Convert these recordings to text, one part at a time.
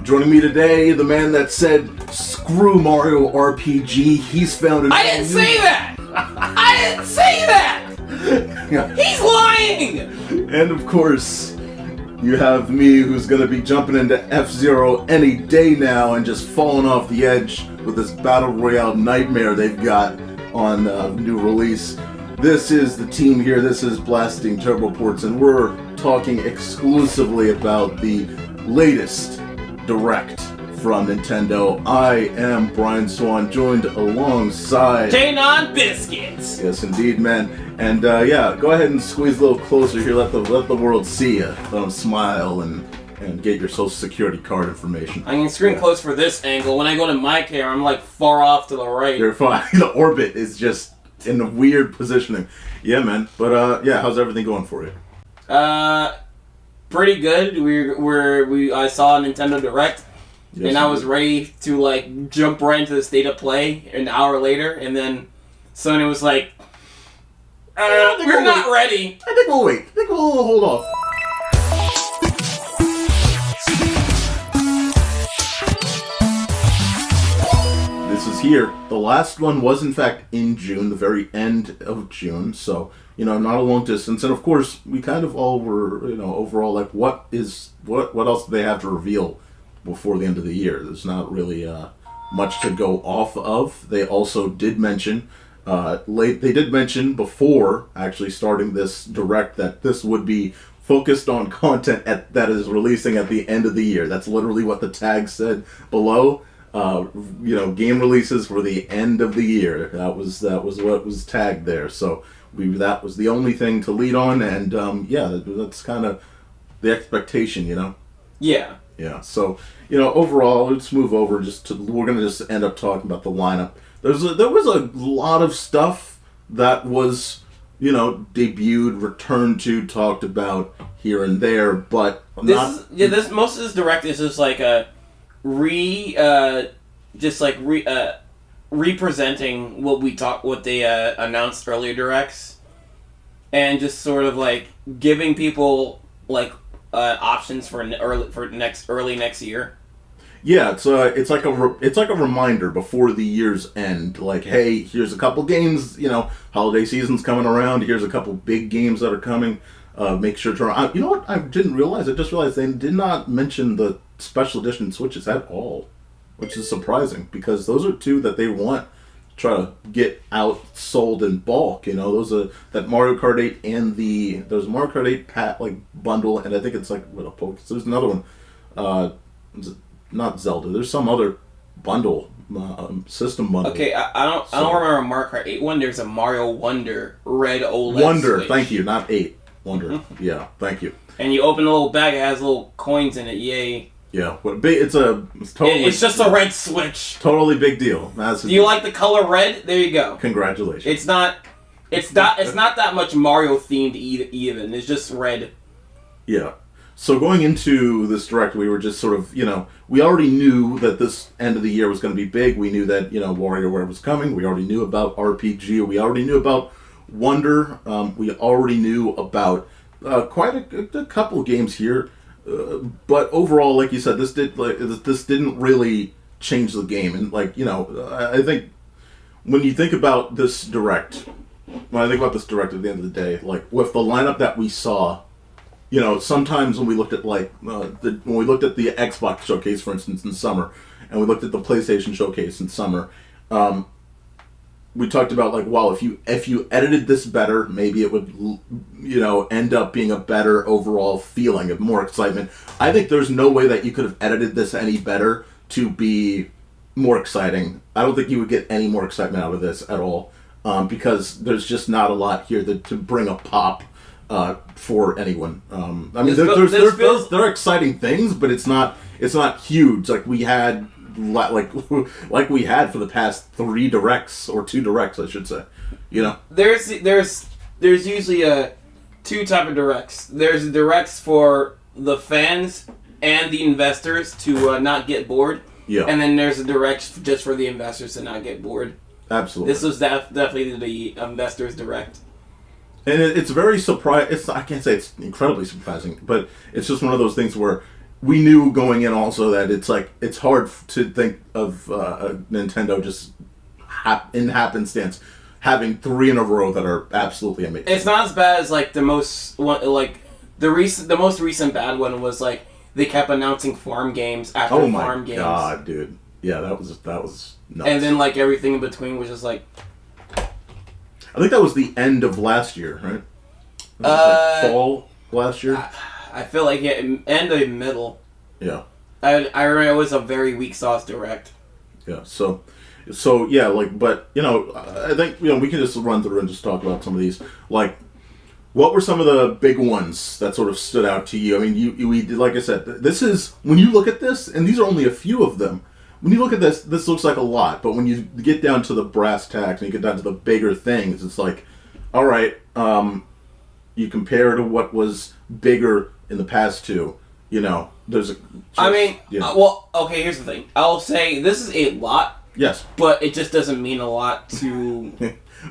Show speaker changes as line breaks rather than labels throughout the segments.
Joining me today, the man that said, screw Mario RPG, he's found
I didn't say that! I didn't say that! He's lying!
And of course, you have me, who's going to be jumping into F-Zero any day now and just falling off the edge with this Battle Royale nightmare they've got on new release. This is the team here, this is Blasting Turboports, and we're talking exclusively about the latest Direct from Nintendo. I am Brian Swan, joined alongside
Kanon Biscuits.
Yes, indeed, man. And yeah, go ahead and squeeze a little closer here. Let the world see you. Let them smile and get your social security card information.
I can screen close for this angle. When I go to my camera, I'm like far off to the right.
You're fine. The orbit is just in a weird positioning. Yeah, man. But yeah, how's everything going for you?
Pretty good. I saw a Nintendo Direct, yes, and I was ready to like jump right into the state of play an hour later, and then Sony was like, "We're not ready."
I think we'll wait. I think we'll hold off. This is here. The last one was in fact in June, the very end of June. So, not a long distance. And of course, we kind of all were, overall like, what else do they have to reveal before the end of the year? There's not really much to go off of. They also did mention, they did mention before actually starting this Direct that this would be focused on content that is releasing at the end of the year. That's literally what the tag said below. Game releases for the end of the year. That was what was tagged there. So that was the only thing to lead on, and that's kind of the expectation,
Yeah.
Yeah. So overall, let's move over. We're gonna just end up talking about the lineup. There was a lot of stuff that was debuted, returned to, talked about here and there, but
most of this Direct is just like a representing what they announced earlier Directs, and just sort of like giving people like options for early next year.
Yeah, it's like a reminder before the year's end. Like, hey, here's a couple games. Holiday season's coming around. Here's a couple big games that are coming. Make sure to. You know what? I didn't realize. I just realized they did not mention the special edition Switches at all, which is surprising because those are two that they want to try to get out sold in bulk. Those are that Mario Kart 8 and there's Mario Kart 8 bundle, and I think it's like what a Poke. There's another one, not Zelda. There's some other bundle, system bundle.
Okay, I don't remember Mario Kart 8 one. There's a Mario Wonder Red OLED
Wonder,
Switch.
Thank you, not 8. Wonder, yeah, thank you.
And you open a little bag, it has little coins in it. Yay!
Yeah, it's totally.
It's just a red Switch.
Totally big deal.
Do you like the color red? There you go.
Congratulations.
It's not that much Mario themed even. It's just red.
Yeah. So going into this Direct, we were just sort of, we already knew that this end of the year was going to be big. We knew that, WarioWare was coming. We already knew about RPG. We already knew about Wonder. We already knew about quite a couple of games here. But overall, like you said, this didn't really change the game. And I think when you think about this Direct, at the end of the day, like with the lineup that we saw, sometimes when we looked at when we looked at the Xbox showcase, for instance, in summer, and we looked at the PlayStation showcase in summer, we talked about if you edited this better, maybe it would end up being a better overall feeling of more excitement. I think there's no way that you could have edited this any better to be more exciting. I don't think you would get any more excitement out of this at all, because there's just not a lot here to bring a pop for anyone. There are exciting things, but it's not huge like we had. Like we had for the past 3 Directs, or 2 Directs, I should say.
There's usually 2 type of Directs. There's Directs for the fans and the investors to not get bored.
Yeah.
And then there's a Direct just for the investors to not get bored.
Absolutely.
This was definitely the investors Direct.
And it's very surprising. I can't say it's incredibly surprising, but it's just one of those things where we knew going in also that it's hard to think of Nintendo just in happenstance having 3 in a row that are absolutely amazing.
It's not as bad as like the most the most recent bad one was like they kept announcing farm games after farm games.
Oh my god, dude! Yeah, that was nuts.
And then like everything in between was just like.
I think that was the end of last year, right? Like fall last year.
I feel like end of middle.
Yeah.
I remember it was a very weak sauce direct.
Yeah. So yeah, like, but I think we can just run through and just talk about some of these. Like, what were some of the big ones that sort of stood out to you? I mean, we like I said, this is when you look at this, and these are only a few of them. When you look at this looks like a lot, but when you get down to the brass tacks and you get down to the bigger things, it's like, all right, you compare to what was bigger in the past 2. There's a.
Well, okay. Here's the thing. I'll say this is a lot.
Yes.
But it just doesn't mean a lot to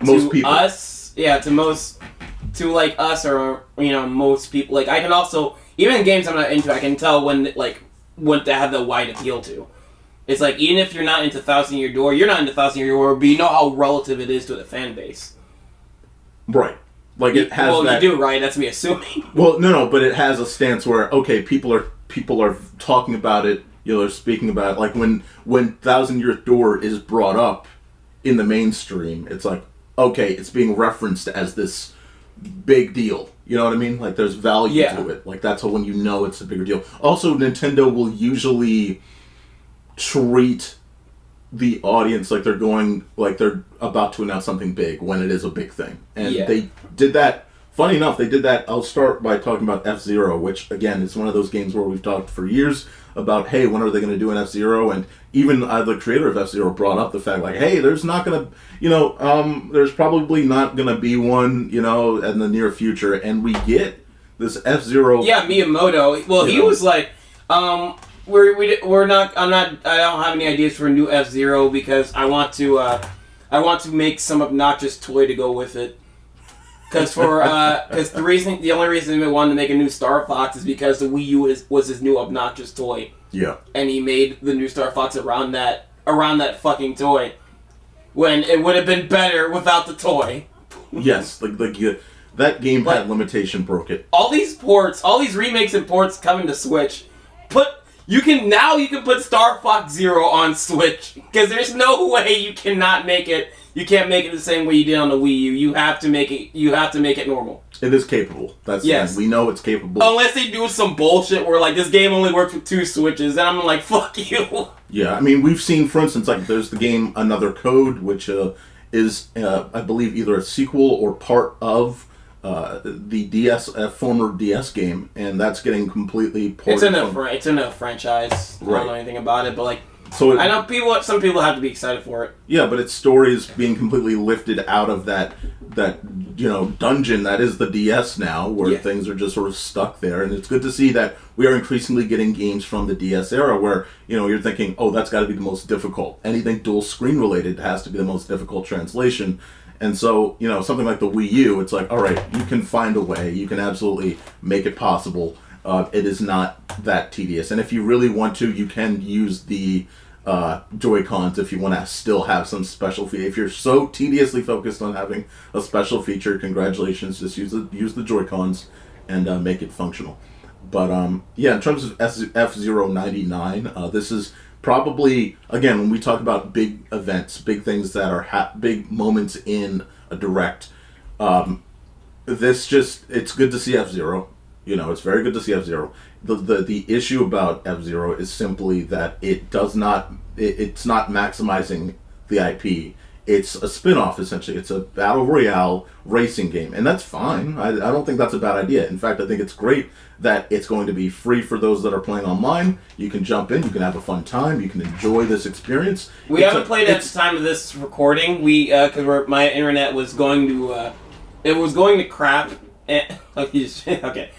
most people.
Us. Yeah, to like us or most people. Like I can also even in games I'm not into, I can tell when to have the wide appeal to. It's like, even if you're not into Thousand Year Door, you're not into Thousand Year Door, but you know how relative it is to the fan base.
Right. Like, it has
you do, right? That's me assuming.
Well, no, but it has a stance where, okay, people are talking about it, they're speaking about it. Like, when Thousand Year Door is brought up in the mainstream, it's like, okay, it's being referenced as this big deal. You know what I mean? Like, there's value to it. Like, that's when it's a bigger deal. Also, Nintendo will usually treat the audience like they're about to announce something big when it is a big thing. And they did that. Funny enough, they did that. I'll start by talking about F-Zero, which, again, is one of those games where we've talked for years about, hey, when are they going to do an F-Zero? And even the creator of F-Zero brought up the fact, like, hey, there's not going to, there's probably not going to be one, in the near future. And we get this F-Zero.
Yeah, Miyamoto. Well, he was like, we're not. I don't have any ideas for a new F-Zero because I want to make some obnoxious toy to go with it. Because the only reason we wanted to make a new Star Fox is because the Wii U was his new obnoxious toy.
Yeah. And
he made the new Star Fox around that fucking toy, when it would have been better without the toy.
Yes, that game had limitation broke it.
All these remakes and ports coming to Switch, You can put Star Fox Zero on Switch, because there's no way you cannot make it. You can't make it the same way you did on the Wii U. You have to make it normal.
It is capable. That's the thing. We know it's capable.
Unless they do some bullshit where this game only works with 2 switches, then I'm like, fuck you.
Yeah, I mean, we've seen, for instance, there's the game Another Code, which is I believe either a sequel or part of the former DS game, and that's getting completely ported.
It's in a franchise.
Right.
I don't know anything about it, but
I
know some people have to be excited for it.
Yeah, but its story is being completely lifted out of that dungeon that is the DS now, where things are just sort of stuck there, and it's good to see that we are increasingly getting games from the DS era where you're thinking, oh, that's got to be the most difficult. Anything dual screen related has to be the most difficult translation. And so, something like the Wii U, it's like, all right, you can find a way. You can absolutely make it possible. It is not that tedious. And if you really want to, you can use the Joy-Cons if you want to still have some special feature. If you're so tediously focused on having a special feature, congratulations. Just use the Joy-Cons and make it functional. But, in terms of F-Zero 99, this is probably, again, when we talk about big events, big things that are big moments in a Direct, it's good to see F-Zero. It's very good to see F-Zero. The issue about F-Zero is simply that it's not maximizing the IP. It's a spin-off, essentially. It's a battle royale racing game, and that's fine. I don't think that's a bad idea. In fact, I think it's great that it's going to be free for those that are playing online. You can jump in, you can have a fun time, you can enjoy this experience.
We haven't played at the time of this recording. Because my internet was going to, it was going to crap. And, okay.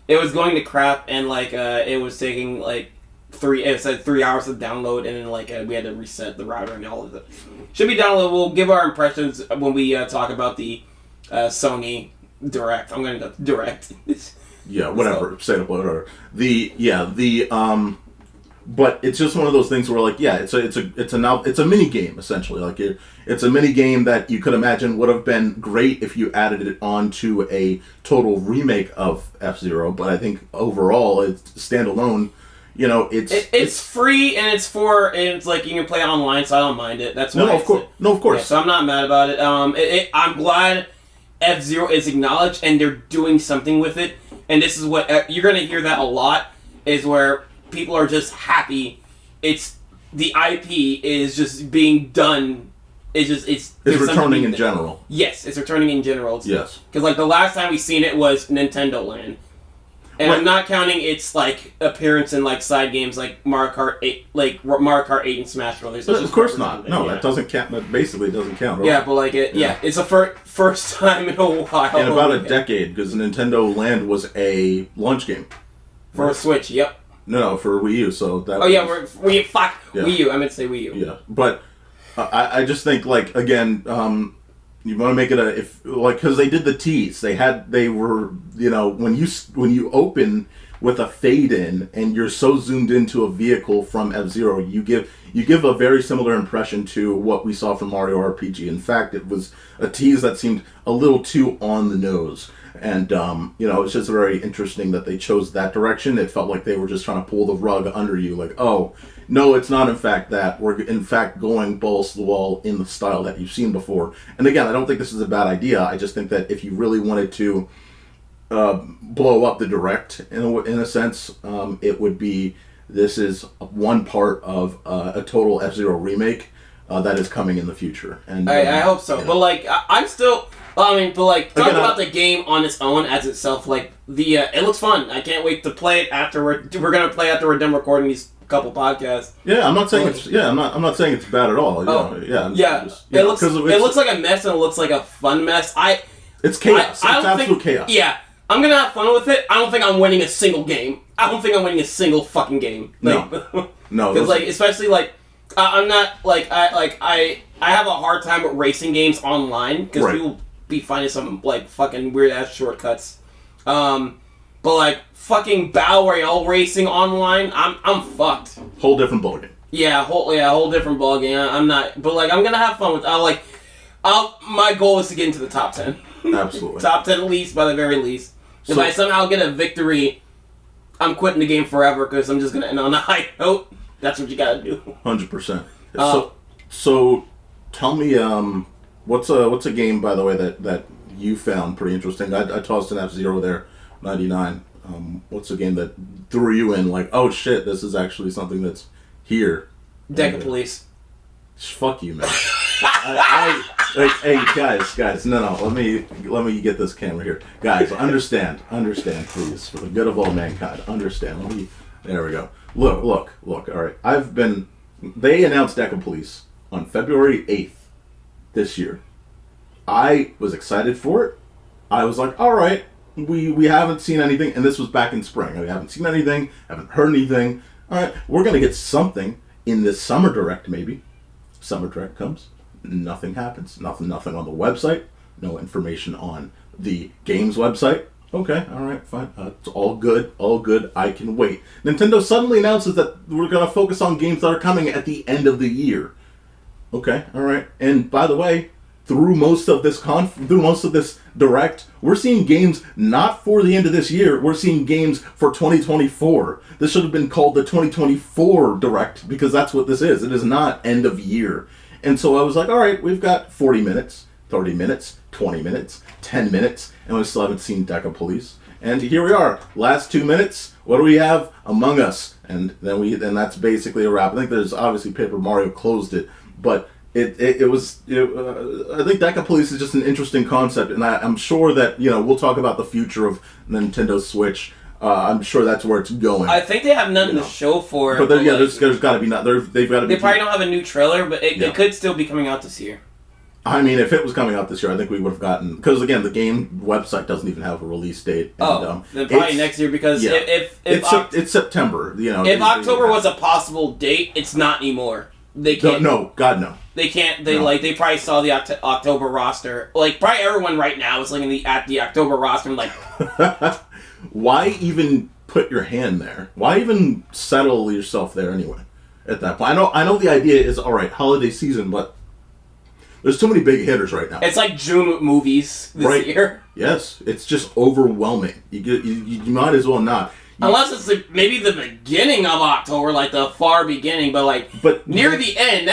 It was going to crap, and it was taking 3 hours to download, and then we had to reset the router and all of it. Should be downloaded. We'll give our impressions when we talk about the Sony Direct. I'm going to go Direct.
Yeah, whatever. State of play, whatever. But it's just one of those things where, like, yeah, it's a mini game essentially. Like, it's a mini game that you could imagine would have been great if you added it onto a total remake of F-Zero. But I think overall, it's standalone. You know, it's
free and it's like you can play online, so I don't mind it. That's why.
No, of course.
Yeah, so I'm not mad about it. I'm glad F-Zero is acknowledged and they're doing something with it. And this is what you're gonna hear that a lot is where people are just happy. It's the IP is just being done. It's
returning in general.
Yes, it's returning in general.
Yes,
because like the last time we seen it was Nintendo Land, and right. I'm not counting its like appearance in like side games like Mario Kart 8, like Mario Kart 8 and Smash Brothers.
Of course not. No, that doesn't count. That basically doesn't count. Right?
Yeah, but like it's the first time in a while.
In about a decade, because Nintendo Land was a launch game
for a Switch. Yep.
No, for Wii U. So that.
Wii U. I meant to say Wii U.
Yeah, but I just think like again, you want to make it because they did the tease. They were when you open with a fade in and you're so zoomed into a vehicle from F-Zero, you give a very similar impression to what we saw from Mario RPG. In fact, it was a tease that seemed a little too on the nose. And, it's just very interesting that they chose that direction. It felt like they were just trying to pull the rug under you. Like, oh, no, it's not in fact that. We're in fact going balls to the wall in the style that you've seen before. And again, I don't think this is a bad idea. I just think that if you really wanted to blow up the Direct in a sense, it would be this is one part of a total F-Zero remake that is coming in the future. And
I hope so. But, like, I'm still... talking about the game on its own as itself, like, it looks fun. I can't wait to play it after we're going to play after we're done recording these couple podcasts.
Yeah, I'm not saying I'm not saying it's bad at all.
It looks like a mess and it looks like a fun mess.
It's chaos. It's absolute chaos.
Yeah. I'm going to have fun with it. I don't think I'm winning a single game. I don't think I'm winning a single fucking game. Like,
no.
Because, like, especially, like, I'm not, like, I have a hard time with racing games online because people be finding some like fucking weird ass shortcuts, but like fucking battle royale racing online, I'm fucked.
Whole different ballgame.
Whole different ballgame. I'm not, but like I'm gonna have fun with. My goal is to get into the top 10.
Absolutely.
Top 10 at least, by the very least. If I somehow get a victory, I'm quitting the game forever because I'm just gonna end on a high note. That's what you gotta do.
100%. So tell me, what's a game, by the way, that you found pretty interesting? I tossed an F-Zero there, 99. What's a game that threw you in like, oh shit, this is actually something that's here?
Deca Police.
Fuck you, man. Hey guys, no. Let me get this camera here, guys. Understand, please, for the good of all mankind. Understand. There we go. Look. All right, They announced Deca Police on February 8th. This year. I was excited for it. I was like, all right, we haven't seen anything, and this was back in spring. We haven't seen anything, haven't heard anything. All right, we're going to get something in this Summer Direct, maybe. Summer Direct comes, nothing happens. Nothing on the website, no information on the game's website. Okay, all right, fine. It's all good, I can wait. Nintendo suddenly announces that we're going to focus on games that are coming at the end of the year. Okay, all right. And by the way, through most of this Direct, we're seeing games not for the end of this year. We're seeing games for 2024. This should have been called the 2024 Direct because that's what this is. It is not end of year. And so I was like, all right, we've got 40 minutes, 30 minutes, 20 minutes, 10 minutes, and we still haven't seen Deca Police. And here we are, last 2 minutes. What do we have? Among Us. And then that's basically a wrap. I think there's obviously Paper Mario closed it. But I think Deca Police is just an interesting concept, and I'm sure that we'll talk about the future of Nintendo Switch. I'm sure that's where it's going.
I think they have nothing to show for it.
But there's got to be they've got to be.
They probably don't have a new trailer, but it could still be coming out this year.
I mean, if it was coming out this year, I think we would have gotten because again, the game website doesn't even have a release date. And,
then probably next year because if
it's September,
if October was a possible date, it's not anymore. They can't.
No, God, no.
They can't. They probably saw the October roster. Like probably everyone right now is looking at the October roster and like,
why even put your hand there? Why even settle yourself there anyway? At that point, I know the idea is all right, holiday season, but there's too many big hitters right now.
It's like June movies this year.
Yes, it's just overwhelming. You might as well not.
Unless it's maybe the beginning of October, like the far beginning, but near the end,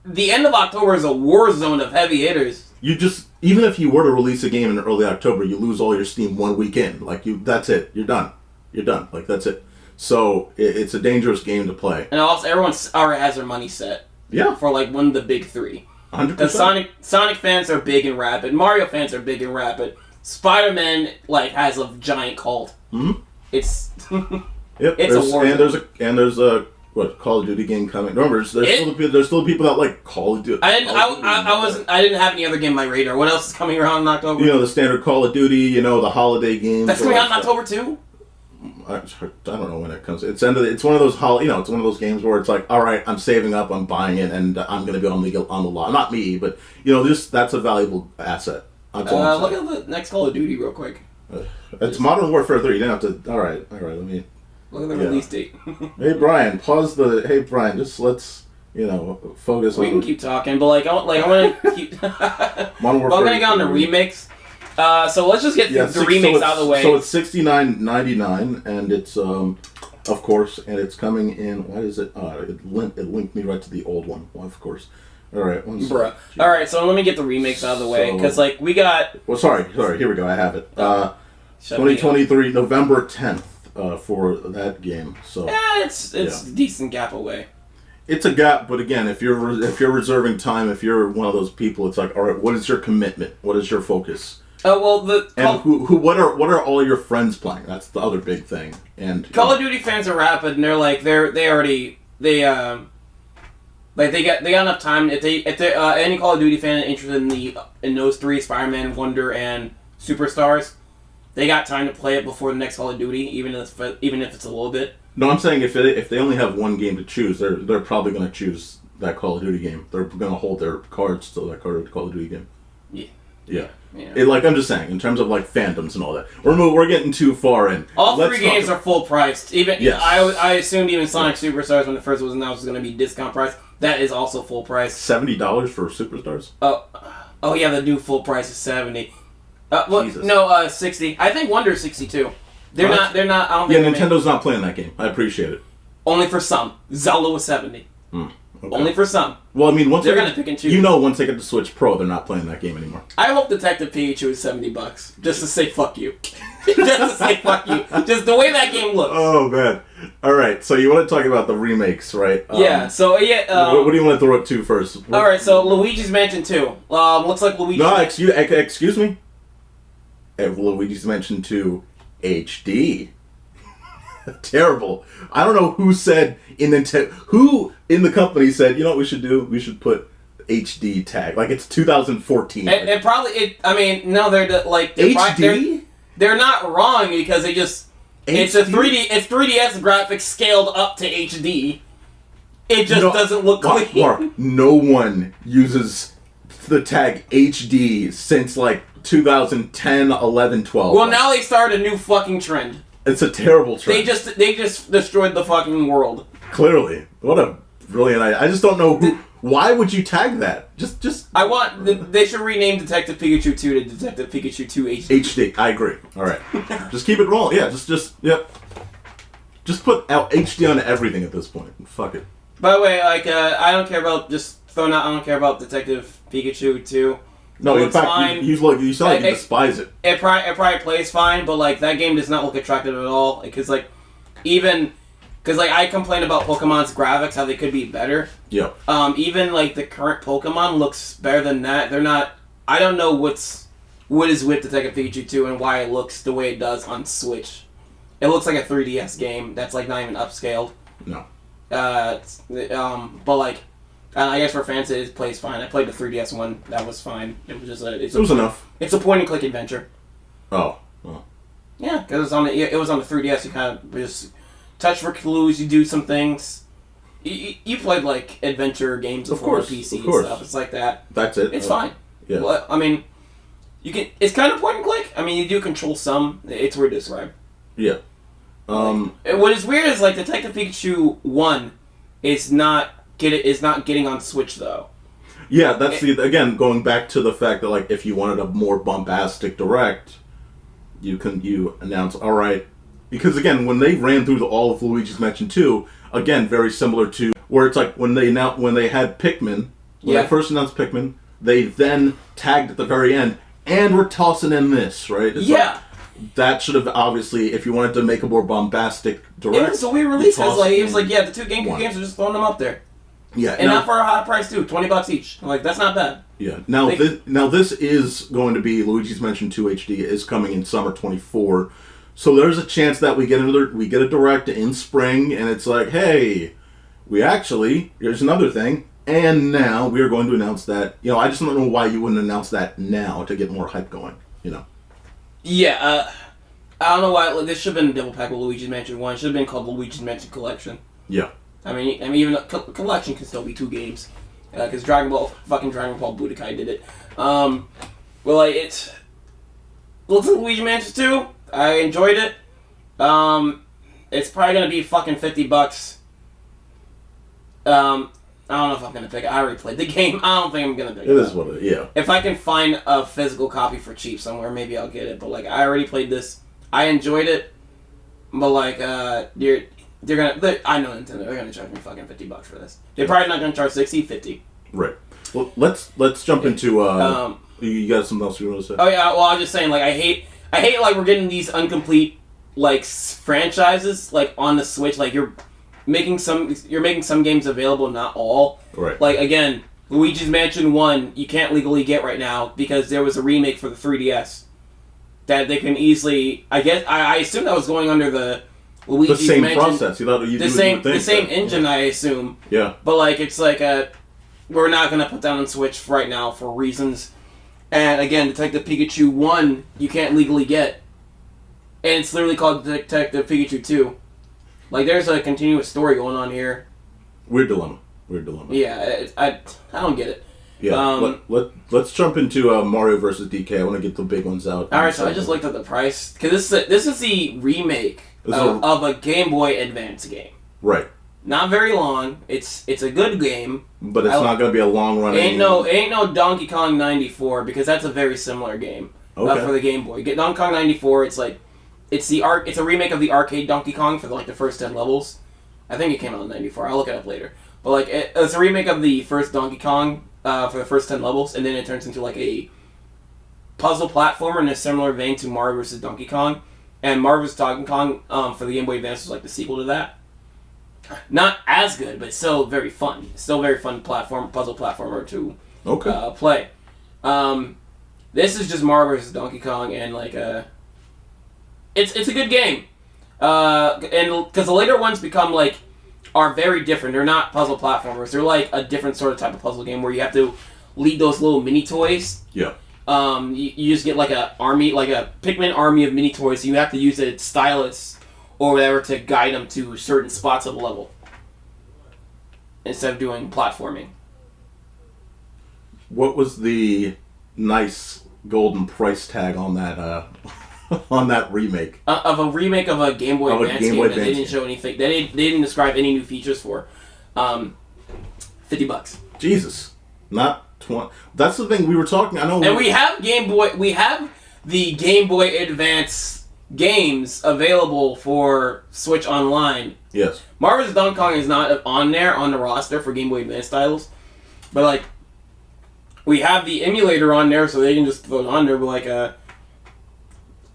the end of October is a war zone of heavy hitters.
Even if you were to release a game in early October, you lose all your steam 1 weekend. That's it. You're done. Like, that's it. So it's a dangerous game to play.
And also, everyone already has their money set.
Yeah.
For one of the big three.
100%.
The Sonic fans are big and rapid. Mario fans are big and rapid. Spider-Man has a giant cult.
Mm-hmm.
It's
yep.
It's a war
and there's a Call of Duty game coming. Remember, there's still people that like Call of Duty.
I didn't have any other game on my radar. What else is coming around in October?
The standard Call of Duty. The holiday games.
That's coming out in October too.
I don't know when it comes. It's one of those it's one of those games where it's like, all right, I'm saving up, I'm buying it, and I'm going to be on the lot. Not me, but that's a valuable asset.
Look at the next Call of Duty real quick.
It's Modern Warfare 3. You don't have to. All right. Let me
look at the release date.
Hey Brian, pause the. Hey Brian, just let's focus.
We can keep talking, but I want to keep.
Modern Warfare.
I'm going to get on the remakes. So let's just get the remakes out of the way.
So it's $69.99, and it's of course, and it's coming in. What is it? It linked me right to the old one. Well, of course. All right,
bruh. All right, so let me get the remakes out of the way because we got.
Well, sorry. Here we go. I have it. 2023 November 10th for that game. So
yeah, it's a decent gap away.
It's a gap, but again, if you're reserving time, if you're one of those people, it's like, all right, what is your commitment? What is your focus? What are all your friends playing? That's the other big thing. And
Call of Duty fans are rapid, and they got enough time. If any Call of Duty fan interested in those three, Spider-Man, Wonder, and Superstars, they got time to play it before the next Call of Duty, even if it's a little bit.
No, I'm saying if they only have one game to choose, they're probably going to choose that Call of Duty game. They're going to hold their cards to that Call of Duty game. Yeah. I'm just saying, in terms of fandoms and all that, we're getting too far in.
All three games are full priced.
Yes.
I assumed even Sonic Superstars when it first was announced was going to be discount price. That is also full price.
$70 for Superstars.
Oh yeah, the new full price is $70.
Jesus.
No, 60. I think Wonder's 62. They're not. I don't think.
Nintendo's not playing that game. I appreciate it.
Only for some. Zelda was 70. Okay. Only for some.
Well, I mean, once
they're gonna pick and choose.
Once they get the Switch Pro, they're not playing that game anymore.
I hope Detective Pikachu is $70 just to say fuck you. Just to say fuck you. Just the way that game looks.
Oh man! All right, so you want to talk about the remakes, right?
Yeah. So yeah.
What do you want to throw it to first?
All right. So Luigi's Mansion 2. Looks like Luigi.
No, excuse me. Luigi's Mansion 2 HD. Terrible. I don't know who said who in the company said, you know what we should do? We should put HD tag. It's 2014.
It probably. I mean, no, they're
HD.
They're not wrong because they just. HD? It's a 3D. It's 3DS graphics scaled up to HD. It just doesn't look clean.
Mark, no one uses the tag HD since 2010, 11, 12.
Well, now they started a new fucking trend.
It's a terrible trend.
They just destroyed the fucking world.
Clearly. What a brilliant idea. I just don't know why would you tag that? Just
they should rename Detective Pikachu 2 to Detective Pikachu 2 HD.
HD. I agree. All right. Just keep it rolling. Yeah, yep. Just put out HD on everything at this point. Fuck it.
By the way, I don't care about I don't care about Detective Pikachu 2.
No, in fact, you sound like you despise it.
It probably plays fine, but that game does not look attractive at all. Because I complain about Pokemon's graphics, how they could be better.
Yeah.
Even the current Pokemon looks better than that. They're not. I don't know what is with Detective Pikachu 2 and why it looks the way it does on Switch. It looks like a 3DS game that's not even upscaled.
No.
But I guess for fans it plays fine. I played the 3DS one. That was fine. It was just
it was enough.
It's a point and click adventure.
Oh. Well.
Yeah, because it was on the 3DS. You kind of just touch for clues. You do some things. You played adventure games before on PC and stuff. It's like that.
That's it.
It's fine.
Yeah.
Well, I mean, It's kind of point and click. I mean, you do control some. It's weird to describe.
Yeah.
What is weird is like Detective Pikachu 1 is not getting on Switch though.
Yeah, that's again going back to the fact that like if you wanted a more bombastic direct, you announce all right, because again when they ran through all of Luigi's Mansion 2, again very similar to where it's like when they had Pikmin, they first announced Pikmin, they then tagged at the very end and we're tossing in this, right? It's like, that should have obviously, if you wanted to make a more bombastic direct.
It was a weird release. It was like the two GameCube games are just throwing them up there.
Yeah,
and not for a high price too, $20 each. Like that's not bad.
Yeah. Now this is going to be Luigi's Mansion 2 HD is coming in summer 24, so there's a chance that we get a direct in spring, and it's like, hey, here's another thing, and now we are going to announce that. I just don't know why you wouldn't announce that now to get more hype going.
Yeah. I don't know why this should have been a double pack with Luigi's Mansion 1. It should have been called Luigi's Mansion Collection.
Yeah.
I mean, even a collection can still be 2 games, because Dragon Ball Budokai did it. Well, like it looks like Luigi Mansion 2. I enjoyed it. It's probably gonna be fucking $50. I don't know if I'm gonna pick it. I already played the game. I don't think I'm gonna pick it.
It is what it is. Yeah.
If I can find a physical copy for cheap somewhere, maybe I'll get it. But like, I already played this. I enjoyed it. But like, they're gonna. I know Nintendo. They're gonna charge me fucking $50 for this. They're probably not gonna charge 60, 50.
Right. Well, let's jump into. You got something else you want to say?
Oh yeah. Well, I was just saying. Like, I hate like we're getting these incomplete like franchises like on the Switch. Like you're making some games available, not all.
Right.
Like again, Luigi's Mansion 1 you can't legally get right now because there was a remake for the 3DS that they can easily. I guess I assume that was going under the Luigi's
the same
Mansion,
process. You thought you
the same engine. I assume.
Yeah.
But like it's like we're not gonna put that on Switch right now for reasons. And again, Detective Pikachu 1 you can't legally get, and it's literally called Detective Pikachu 2. Like there's a continuous story going on here.
Weird dilemma.
Yeah, I don't get it.
Yeah. Let's jump into Mario vs. DK. I want to get the big ones out.
All right, so I just looked at the price because this is the remake of a Game Boy Advance game.
Right.
Not very long. It's a good game,
but it's not going to be a long run.
Ain't no Donkey Kong 94 because that's a very similar game for the Game Boy. Donkey Kong 94. It's like it's a remake of the arcade Donkey Kong for the first 10 levels. I think it came out in 94. I'll look it up later. But like it's a remake of the first Donkey Kong for the first 10 levels, and then it turns into like a puzzle platformer in a similar vein to Mario vs. Donkey Kong. And Mario vs. Donkey Kong for the Game Boy Advance was like the sequel to that. Not as good, but still very fun. Still very fun puzzle platformer to play. This is just Mario vs. Donkey Kong, and like it's a good game. And because the later ones are very different. They're not puzzle platformers. They're like a different sort of type of puzzle game where you have to lead those little mini toys.
Yeah.
You just get like a Pikmin army of mini toys. So you have to use a stylus or whatever to guide them to certain spots of the level instead of doing platforming.
What was the nice golden price tag on that on that remake?
Of a remake of a Game Boy Advance game that they didn't show anything. They didn't describe any new features for. $50.
Jesus, not 20. That's the thing we were talking. I know.
And we have the Game Boy Advance games available for Switch Online.
Yes.
Mario vs. Donkey Kong is not on the roster for Game Boy Advance titles, but like we have the emulator on there, so they can just throw it on there. But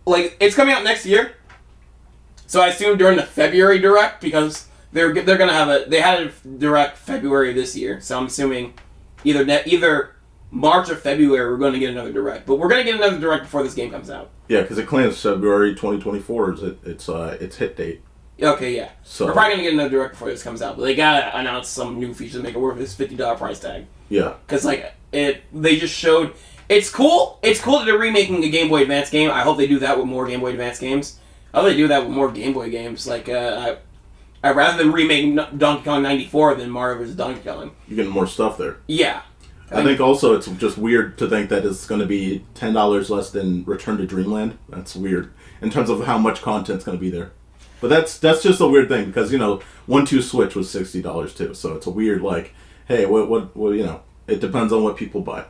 like it's coming out next year, so I assume during the February Direct because they're gonna have they had a Direct February of this year, so I'm assuming either March or February we're going to get another Direct, but we're going to get another Direct before this game comes out.
Yeah, because it claims February 2024 is its hit date.
Okay, yeah.
So
we're probably going to get another Direct before this comes out, but they got to announce some new features to make it worth this $50 price tag.
Yeah.
Because they just showed. It's cool. It's cool that they're remaking a Game Boy Advance game. I hope they do that with more Game Boy Advance games. I hope they do that with more Game Boy games. Like I'd rather them remake Donkey Kong 94 than Mario vs. Donkey Kong.
You're getting more stuff there.
Yeah.
I think also it's just weird to think that it's going to be $10 less than Return to Dreamland. That's weird in terms of how much content's going to be there. But that's just a weird thing because 1-2 Switch was $60 too, so it's a weird hey, what it depends on what people buy,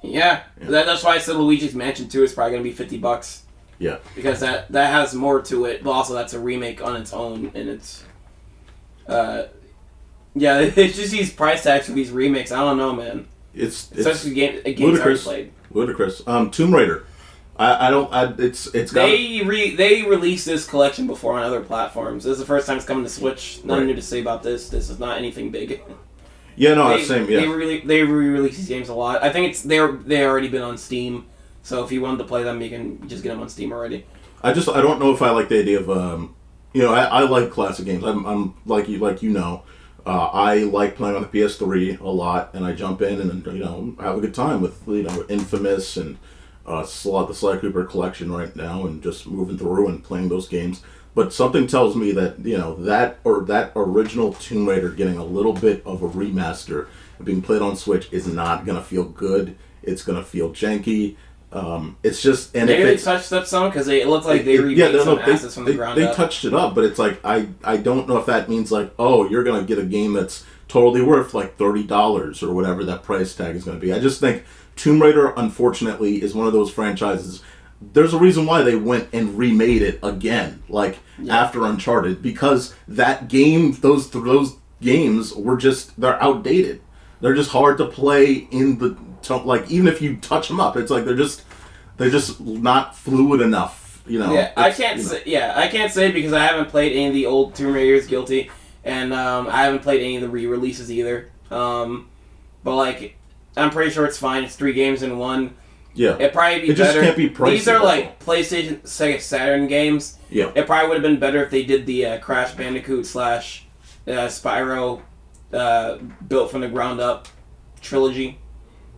Yeah. That's why I said Luigi's Mansion 2 is probably going to be $50.
Yeah.
Because that has more to it, but also that's a remake on its own, and it's it's just these price tags for these remakes. I don't know, man.
It's
especially games
ludicrous.
I played.
Ludicrous. Tomb Raider. It's got.
They released this collection before on other platforms. This is the first time it's coming to Switch. Nothing new to say about this. This is not anything big.
Yeah, no, same. Yeah.
They re-release these games a lot. I think they already been on Steam. So if you wanted to play them, you can just get them on Steam already.
I don't know if I like the idea of I like classic games. I'm like I like playing on the PS3 a lot, and I jump in and have a good time with Infamous and the Sly Cooper collection right now, and just moving through and playing those games. But something tells me that that original Tomb Raider getting a little bit of a remaster and being played on Switch is not gonna feel good. It's gonna feel janky. It's just
maybe they touched up some because it looked like they remade some assets from the ground up.
They touched it up, but it's like I don't know if that means you're gonna get a game that's totally worth $30 or whatever that price tag is gonna be. I just think Tomb Raider, unfortunately, is one of those franchises. There's a reason why they went and remade it again, after Uncharted, because that game, those games they're outdated. They're just hard to play even if you touch them up, it's they're just not fluid enough.
Yeah, I can't say because I haven't played any of the old Tomb Raiders, guilty, and I haven't played any of the re-releases either. But I'm pretty sure it's fine. It's 3 games in one.
Yeah,
it'd probably be
it
better.
Just can't be pricey.
These are PlayStation, Sega Saturn games.
Yeah,
it probably would have been better if they did the Crash Bandicoot / Spyro built from the ground up trilogy.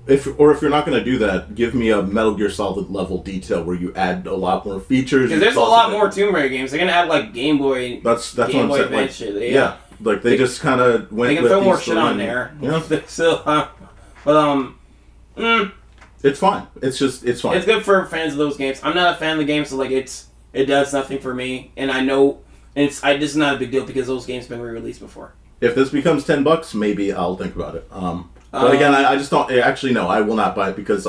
If you're not going to do that, give me a Metal Gear Solid level detail where you add a lot more features.
Because there's a lot more Tomb Raider games. They're going to add Game Boy.
That's
Game
what I'm
Boy
saying.
Shit.
Yeah, they just kind of went.
They can throw more shit on there.
Yeah.
It's
fine. It's fine.
It's good for fans of those games. I'm not a fan of the game, so it does nothing for me. And I know this is not a big deal because those games have been re-released before.
If this becomes $10, maybe I'll think about it. But again, I just don't. Actually, no, I will not buy it because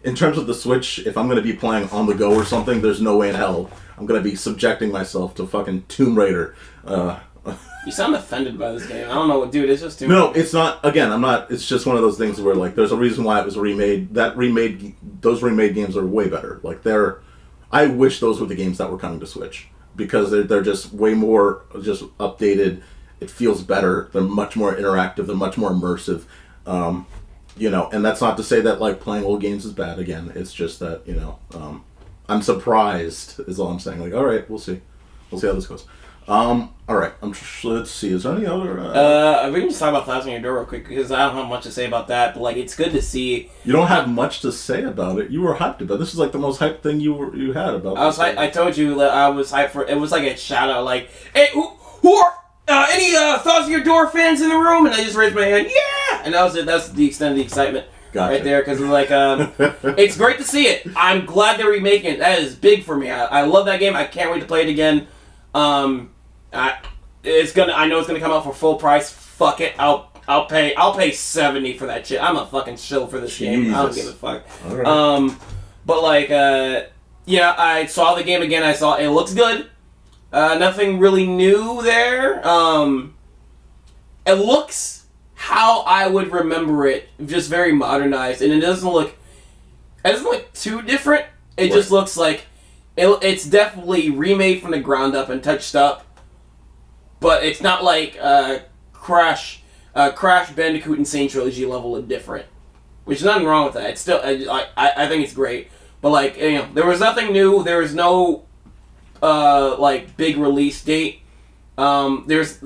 in terms of the Switch, if I'm going to be playing on the go or something, there's no way in hell I'm going to be subjecting myself to fucking Tomb Raider.
You sound offended by this game. I don't know, dude. It's just Tomb
Raider.
No,
it's not. Again, I'm not. It's just one of those things where there's a reason why it was remade. Those remade games are way better. I wish those were the games that were coming to Switch because they're just way more just updated. It feels better. They're much more interactive. They're much more immersive. And that's not to say that playing old games is bad. Again, it's just that I'm surprised is all I'm saying. All right, we'll see how this goes. All right, let's see. Is there any other?
We can just talk about Thousand Year Door real quick because I don't have much to say about that. But it's good to see.
You don't have much to say about it. You were hyped about it. This is the most hyped thing you had about.
I told you that I was hyped for. It was a shout out hey, who are any Thousand Year Door fans in the room? And I just raised my hand. Yeah, and that was it. That's the extent of the excitement.
Gotcha.
Right there, because it's great to see it. I'm glad they're remaking it. That is big for me. I love that game. I can't wait to play it again. I know it's gonna come out for full price. Fuck it. I'll pay $70 for that shit. I'm a fucking shill for this game. I don't give a fuck. Right. But I saw the game again. I saw it looks good. Nothing really new there. It looks how I would remember it, just very modernized, and it doesn't look too different. It just looks like it's definitely remade from the ground up and touched up, but it's not Crash Bandicoot Insane Trilogy level of different, which is nothing wrong with that. It's still I think it's great, but there was nothing new. There was no big release date. There's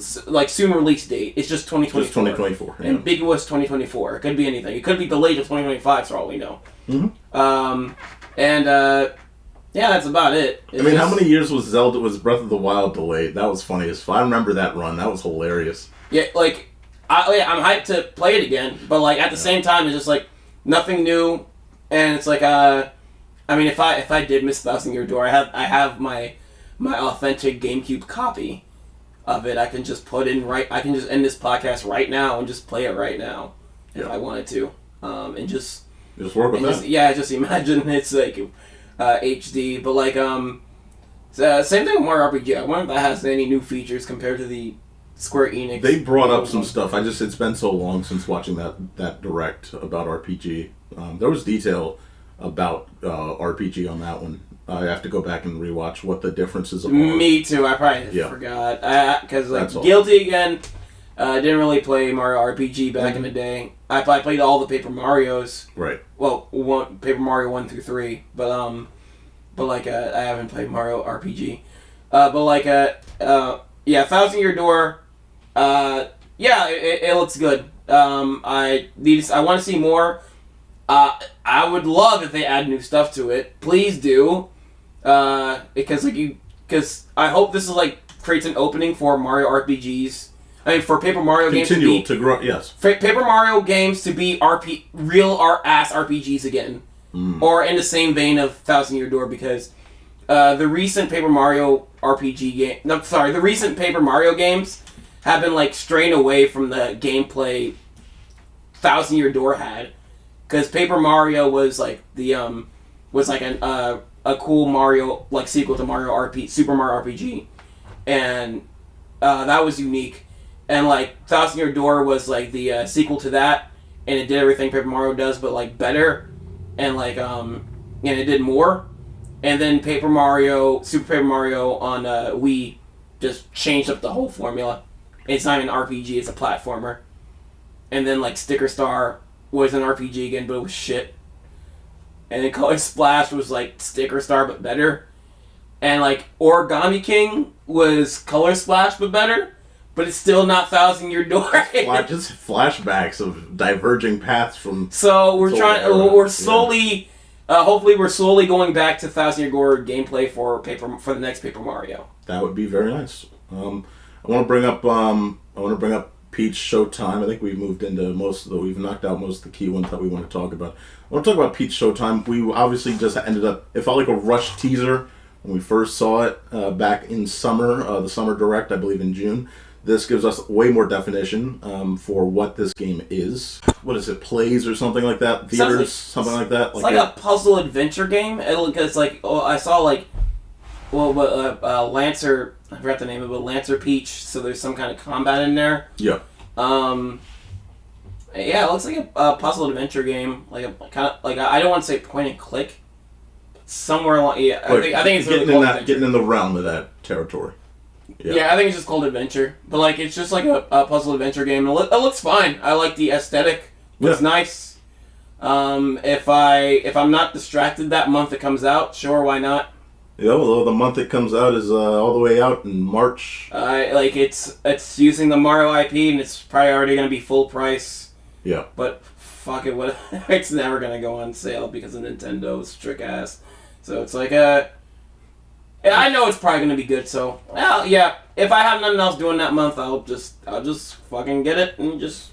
soon release date. It's just 2024.
Just 2024. Yeah.
Ambiguous 2024. It could be anything. It could be delayed to 2025 for all we know. Mm-hmm. That's about it.
How many years was Breath of the Wild delayed? That was funny as fuck. I remember that run. That was hilarious.
Yeah, I'm hyped to play it again, but like at the same time, it's just like nothing new, and it's like I mean, if I did miss Thousand Year Door, I have my authentic GameCube copy of it. I can just I can just end this podcast right now and just play it right now if I wanted to, and just
work with that.
Just imagine it's like HD, but like same thing with Mario RPG. I wonder if that has any new features compared to the Square Enix.
They brought up some stuff. It's been so long since watching that direct about RPG. There was detail about RPG on that one. I have to go back and rewatch what the differences are.
Me too. I probably forgot because like guilty again. Didn't really play Mario RPG back in the day. I played all the Paper Marios.
Right.
Well, Paper Mario 1 through 3, but like I haven't played Mario RPG. But like Thousand Year Door. It looks good. I want to see more. I would love if they add new stuff to it. Please do. Because I hope this is like creates an opening for Mario RPGs. I mean, for Paper Mario games
to grow. Yes.
Paper Mario games to be real ass RPGs again, or in the same vein of Thousand Year Door, because the recent Paper Mario the recent Paper Mario games have been like straying away from the gameplay Thousand Year Door had, because Paper Mario was like a cool Mario like sequel to Super Mario RPG, and that was unique. And like Thousand Year Door was like the sequel to that, and it did everything Paper Mario does, but like better, and like and it did more. And then Super Paper Mario on Wii just changed up the whole formula. It's not even an RPG; it's a platformer. And then like Sticker Star was an RPG again, but it was shit. And then Color Splash was like Sticker Star but better. And like Origami King was Color Splash but better. But it's still not Thousand Year Door.
Just flashbacks of diverging paths from.
So we're slowly, hopefully we're slowly going back to Thousand Year Door gameplay for the next Paper Mario.
That would be very nice. I want to bring up Peach Showtime. I think we've moved into we've knocked out most of the key ones that we want to talk about. I want to talk about Peach Showtime. We obviously just ended up. It felt like a rushed teaser when we first saw it back in summer, the summer direct, I believe in June. This gives us way more definition for what this game is. What is it? Plays or something like that? Theaters? Something like that?
It's like a puzzle adventure game. It's like, I saw like, Lancer, I forgot the name of it, Lancer Peach, so there's some kind of combat in there.
Yeah.
It looks like a puzzle adventure game. Like a kind of, like, I don't want to say point and click. Somewhere along, I think it's
getting in the realm of that territory.
Yeah, I think it's just called Adventure. But like, it's just like a puzzle adventure game. It looks fine. I like the aesthetic. It's nice. If I'm not distracted that month it comes out, sure, why not?
Yeah, although the month it comes out is all the way out in March.
It's using the Mario IP and it's probably already going to be full price.
Yeah.
But fuck it, it's never going to go on sale because of Nintendo's trick ass. So it's like I know it's probably gonna be good, so if I have nothing else doing that month, I'll just fucking get it and just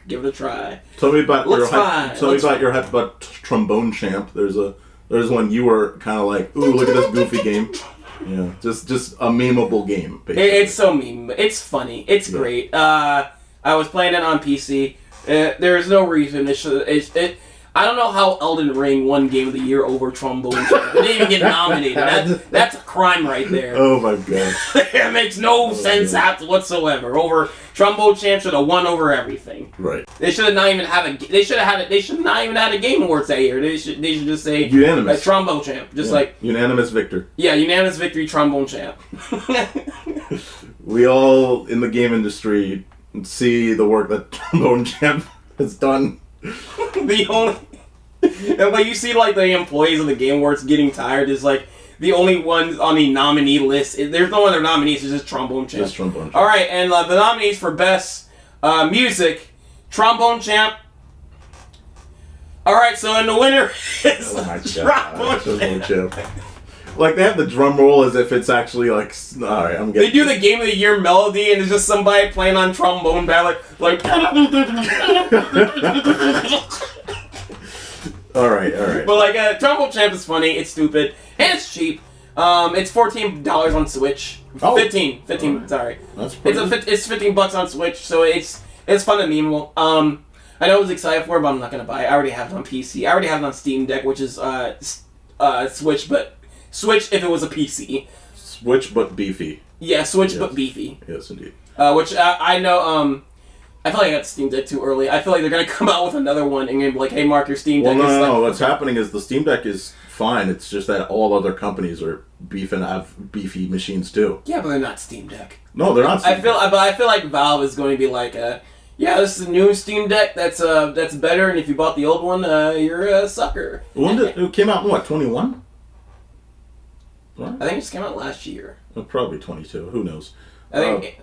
give it a try.
Tell me about your hype about Trombone Champ. There's one you were kind of like, ooh, look at this goofy game. Yeah, just a memeable game. Basically.
It's so meme. It's funny. It's great. I was playing it on PC. There's no reason I don't know how Elden Ring won Game of the Year over Trombone Champ. It didn't even get nominated. That's a crime right there.
Oh my god.
It makes no sense whatsoever. Trombone Champ should have won over everything.
Right.
They should not even have a Game Awards that year. They should just say
unanimous
Trombone Champ. Just like
unanimous victor.
Yeah, unanimous victory, Trombone Champ.
We all in the game industry see the work that Trombone Champ has done.
And like you see like the employees of the Game Awards getting tired is like the only ones on the nominee list. There's no other nominees, it's just Trombone Champ.
Just Trombone Champ.
Alright, and the nominees for Best Music, Trombone Champ. Alright, so and the winner is Trombone Champ.
Like they have the drum roll as if it's actually like. All right, I'm getting.
They do the Game of the Year melody, and it's just somebody playing on trombone bad, like.
All right.
But like, Trombone Champ is funny. It's stupid and it's cheap. It's $14 on Switch.
Oh.
15.
Right.
Sorry.
That's pretty.
It's $15 on Switch, so it's fun and memeable. I know I was excited for it, but I'm not gonna buy it. I already have it on PC. I already have it on Steam Deck, which is Switch, but Switch if it was a PC.
Switch but beefy.
Yeah, Switch
Yes.
but beefy.
Yes, indeed.
Which I know. I feel like I got Steam Deck too early. I feel like they're gonna come out with another one and gonna be like, "Hey, Mark, your Steam Deck."
Well,
is
no.
like,
What's happening is the Steam Deck is fine. It's just that all other companies are have beefy machines too.
Yeah, but they're not Steam Deck.
No, they're not. Steam Deck.
But I feel like Valve is going to be like, yeah, this is a new Steam Deck that's better, and if you bought the old one, you're a sucker.
When did it came out in what 21? What?
I think it just came out last year.
Probably 22. Who knows?
I think.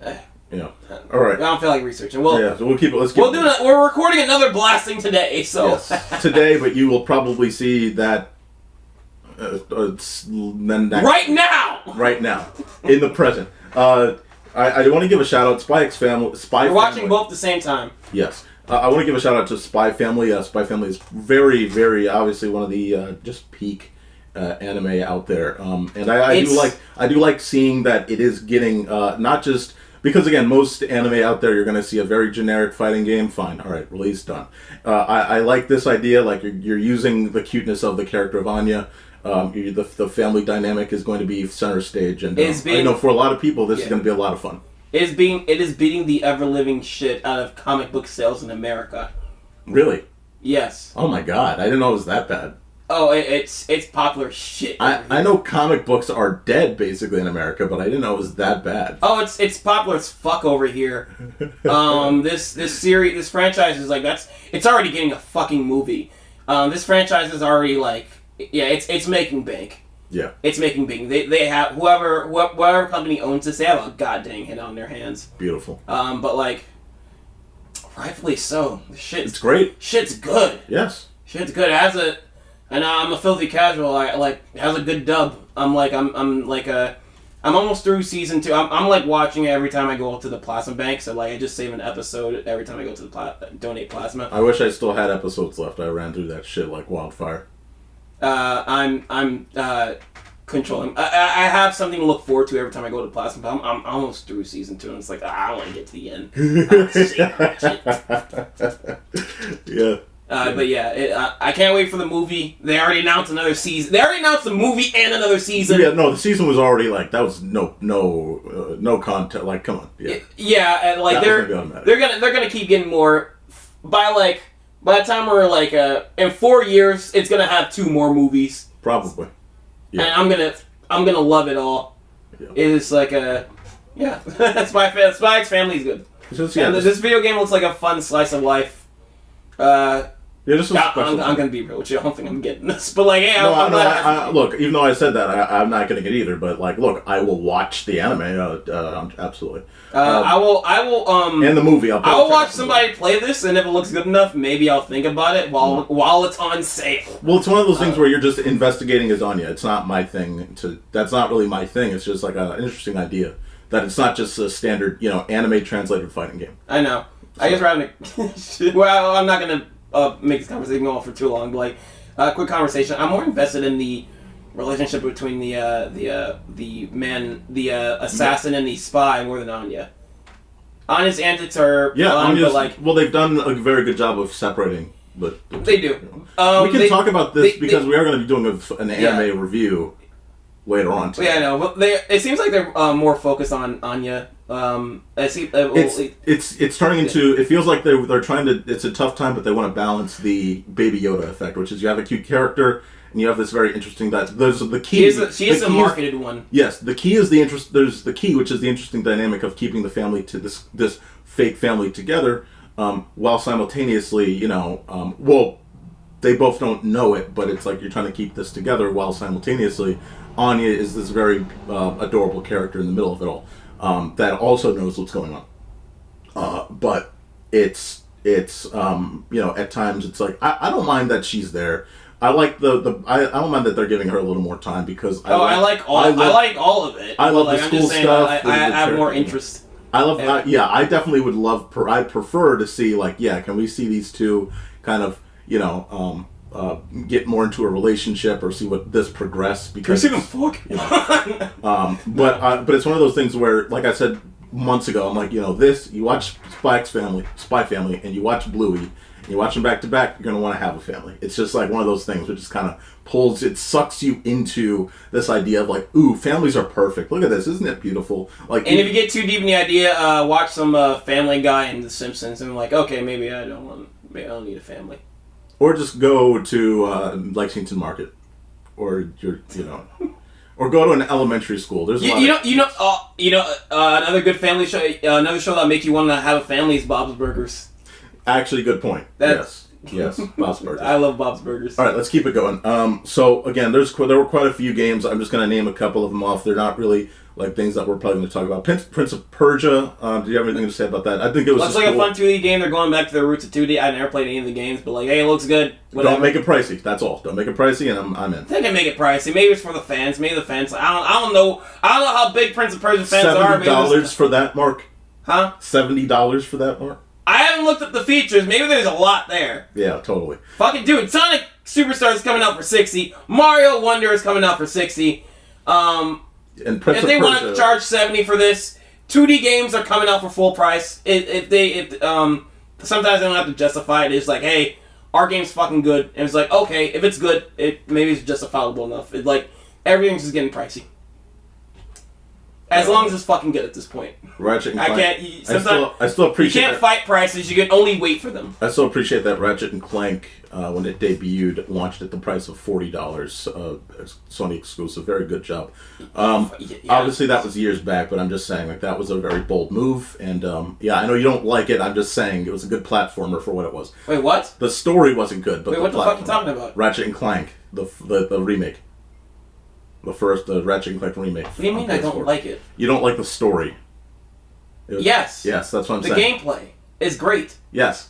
Yeah. All right.
I don't feel like researching. Well,
yeah. So we'll keep it. Let's keep.
We're recording another blasting today, so.
Yes, today, but you will probably see that. Then that
right now.
Right now, in the present. I want to give a shout out Spy Family.
We're watching both at the same time.
Yes. I want to give a shout out to Spy Family. Spy Family is very, very obviously one of the just peak anime out there. And I do like seeing that it is getting not just because again most anime out there you're going to see a very generic fighting game. Fine, all right, release done. I like this idea. Like you're using the cuteness of the character of Anya. The family dynamic is going to be center stage, and I know for a lot of people this is going to be a lot of fun.
It is beating the ever living shit out of comic book sales in America.
Really?
Yes.
Oh my god, I didn't know it was that bad.
Oh, it's popular shit.
I know comic books are dead basically in America, but I didn't know it was that bad.
Oh, it's popular as fuck over here. This franchise is like it's already getting a fucking movie. This franchise is already like it's making bank.
Yeah.
It's making bank. They have whatever company owns this, they have a goddamn hit on their hands.
Beautiful.
But like rightfully so.
It's great.
Shit's good.
Yes.
Shit's good. And I'm a filthy casual. It has a good dub. I'm almost through season 2. I'm like watching it every time I go to the plasma bank. So like I just save an episode every time I go to the donate plasma.
I wish I still had episodes left. I ran through that shit like wildfire.
I'm controlling. I have something to look forward to every time I go to plasma. But I'm almost through season 2, and it's like I want to get to the end.
Yeah.
But yeah, I can't wait for the movie. They already announced another season. They already announced the movie and another season.
Yeah, no, the season was already like that was no content. Like, come on.
Yeah, and like they're gonna keep getting more. By the time we're like in 4 years, it's gonna have 2 more movies.
Probably. Yeah.
And I'm gonna love it all. Yeah. It's like Spy X Family's good. This video game looks like a fun slice of life. I'm gonna be real with you. I don't think I'm getting this, but like, yeah, I'm glad.
Look, even though I said that, I'm not getting it either. But like, look, I will watch the anime. Absolutely.
I will.
And the movie.
I will watch somebody play this, and if it looks good enough, maybe I'll think about it while it's on sale.
Well, it's one of those things where you're just investigating as Anya. It's not my thing. That's not really my thing. It's just like an interesting idea that it's not just a standard, anime translated fighting game.
I know. So. I just rather. Well, I'm not gonna make this conversation go on for too long. But like, quick conversation. I'm more invested in the relationship between the assassin and the spy more than Anya. Anya's antics are fun, but
they've done a very good job of separating. But
they do.
We can talk about this because we are going to be doing an anime review later on.
Yeah, I know. But it seems like they're more focused on Anya.
It's turning into. It feels like they're trying to. It's a tough time, but they want to balance the Baby Yoda effect, which is you have a cute character and you have this very interesting. There's the key.
She is a marketed one.
Yes, the key is the interest. There's the key, which is the interesting dynamic of keeping the family to this fake family together, while simultaneously, they both don't know it, but it's like you're trying to keep this together while simultaneously, Anya is this very adorable character in the middle of it all. That also knows what's going on, but it's at times it's like I don't mind that she's there. I like I don't mind that they're giving her a little more time because
I like all of it.
I love
like,
the
I'm
school
just saying,
stuff.
I have more interest.
I love I definitely would love. I prefer to see can we see these two kind of get more into a relationship or see what this progress because
can we see them fuck?
But it's one of those things where, like I said months ago, I'm like, this, you watch Spy Family, and you watch Bluey, and you watch them back to back, you're going to want to have a family. It's just like one of those things which just kind of sucks you into this idea of like, ooh, families are perfect. Look at this, isn't it beautiful? Like,
and if you get too deep in the idea, watch some Family Guy and The Simpsons, and like, okay, maybe I don't need a family.
Or just go to Lexington Market, or or go to an elementary school. There's
another good family show, another show that make you want to have a family is Bob's Burgers.
Actually, good point. Yes, Bob's Burgers.
I love Bob's Burgers.
All right, let's keep it going. So again, there were quite a few games. I'm just going to name a couple of them off. They're not really like things that we're probably going to talk about. Prince of Persia. Do you have anything to say about that? I think it was.
Looks like cool. A fun 2D game. They're going back to their roots of 2D. I never played any of the games, but like, hey, it looks good. Whatever.
Don't make it pricey. That's all. Don't make it pricey, and I'm in.
They can make it pricey. Maybe it's for the fans. Maybe the fans. I don't know. I don't know how big Prince of Persia fans are.
$70 for that, Mark?
Huh?
$70 for that, Mark?
I haven't looked at the features. Maybe there's a lot there.
Yeah, totally.
Fucking dude, Sonic Superstars is coming out for $60. Mario Wonder is coming out for $60.
And Prince
if they want to charge $70 for this, 2D games are coming out for full price. Sometimes they don't have to justify it. It's like, hey, our game's fucking good, and it's like, okay, if it's good, maybe it's justifiable enough. It's like everything's just getting pricey. As long as it's fucking good at this point.
Ratchet and Clank.
I still appreciate. You can't fight prices. You can only wait for them.
I still appreciate that Ratchet and Clank, when it debuted, launched at the price of $40. Sony exclusive. Very good job. Obviously, that was years back, but I'm just saying that was a very bold move. And I know you don't like it. I'm just saying it was a good platformer for what it was.
Wait, what?
The story wasn't good, but
what the fuck are you talking about?
Ratchet and Clank, the remake. The Ratchet and Clank remake.
What do you mean I don't like it?
You don't like the story.
Yes.
Yes, that's what I'm saying.
The gameplay is great.
Yes.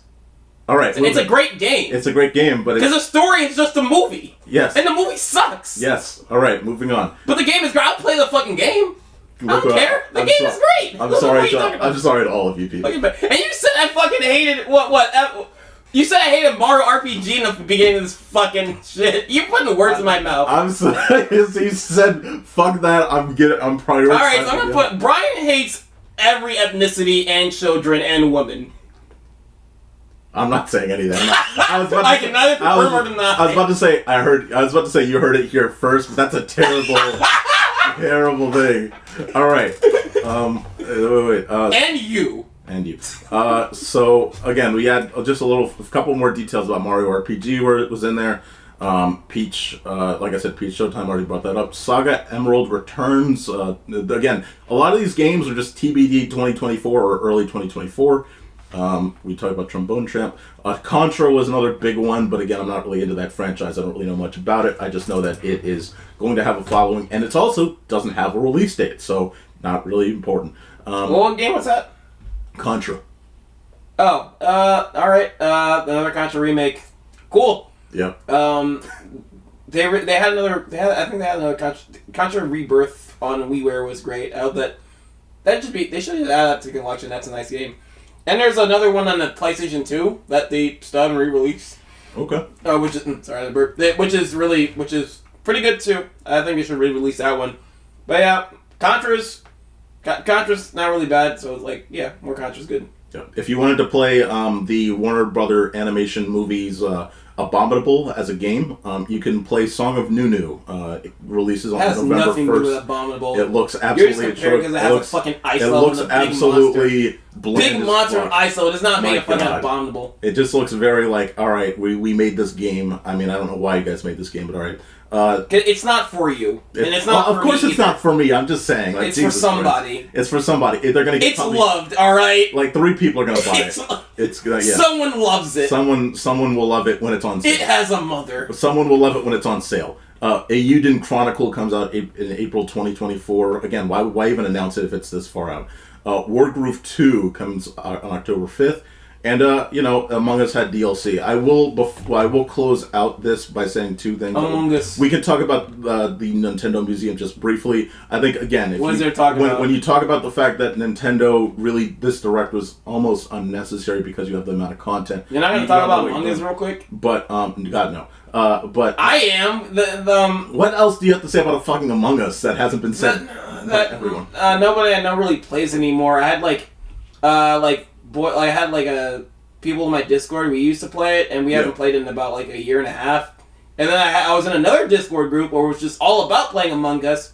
All right.
It's a great game.
It's a great game, but
because the story is just a movie.
Yes.
And the movie sucks.
Yes. All right, moving on.
But the game is great. I'll play the fucking game. I don't care. The game is great.
I'm sorry to all of you people.
Okay, and you said I fucking hated what? You said I hated Mario RPG in the beginning of this fucking shit. You putting words in my mouth.
I'm sorry. You said, fuck that. I'm prioritizing.
Alright, so I'm gonna put Brian hates every ethnicity and children and women.
I'm not saying anything.
I can neither confirm or deny.
I was about to say you heard it here first, but that's a terrible, terrible thing. Alright. Wait.
And you.
And you. So again, we had just a couple more details about Mario RPG where it was in there. Peach, like I said, Peach Showtime already brought that up. Saga Emerald returns. Again, a lot of these games are just TBD 2024 or early 2024. We talked about Trombone Tramp. Contra was another big one, but again, I'm not really into that franchise. I don't really know much about it. I just know that it is going to have a following, and it also doesn't have a release date, so not really important.
What game was that?
Contra.
Oh, alright. Another Contra remake. Cool.
Yeah.
They had another Contra Rebirth on WiiWare was great. I hope they should add that to collection. That's a nice game. And there's another one on the PlayStation 2 that they still haven't re-released.
Okay.
Which is pretty good too. I think they should re-release that one. But yeah, Contra's not really bad, so it's like, yeah, more Contra's good.
Yeah. If you wanted to play the Warner Brother animation movies Abominable as a game, you can play Song of Nunu. It releases on November 1st. It has nothing to do with
Abominable.
It looks absolutely...
You're just comparing because it has a fucking ice level.
It looks absolutely bland.
Big monster and ice level. It does not make it fucking Abominable.
It just looks very like, alright, we made this game. I mean, I don't know why you guys made this game, but alright.
It's not for you, and it's not.
Of course, it's not for me. I'm just saying. Like,
it's for somebody.
It's for somebody. They're gonna get.
It's loved, all right.
Like 3 people are gonna buy it. It's yeah.
Someone loves it.
Someone will love it when it's on sale.
It has a mother.
Someone will love it when it's on sale. A Eiyuden Chronicle comes out in April 2024. Again, why even announce it if it's this far out? Wargroove 2 comes out on October 5th. And Among Us had DLC. I will close out this by saying two things.
Among Us.
We can talk about the Nintendo Museum just briefly. I think again,
what is there talking about?
When you talk about the fact that Nintendo really this direct was almost unnecessary because you have the amount of content.
You're not going to talk about Among Us real quick?
But God no. But
I am
what else do you have to say about a fucking Among Us that hasn't been said by everyone?
Nobody I know really plays anymore. I had I had people in my Discord. We used to play it, and we haven't played it in about like a year and a half. And then I was in another Discord group where it was just all about playing Among Us,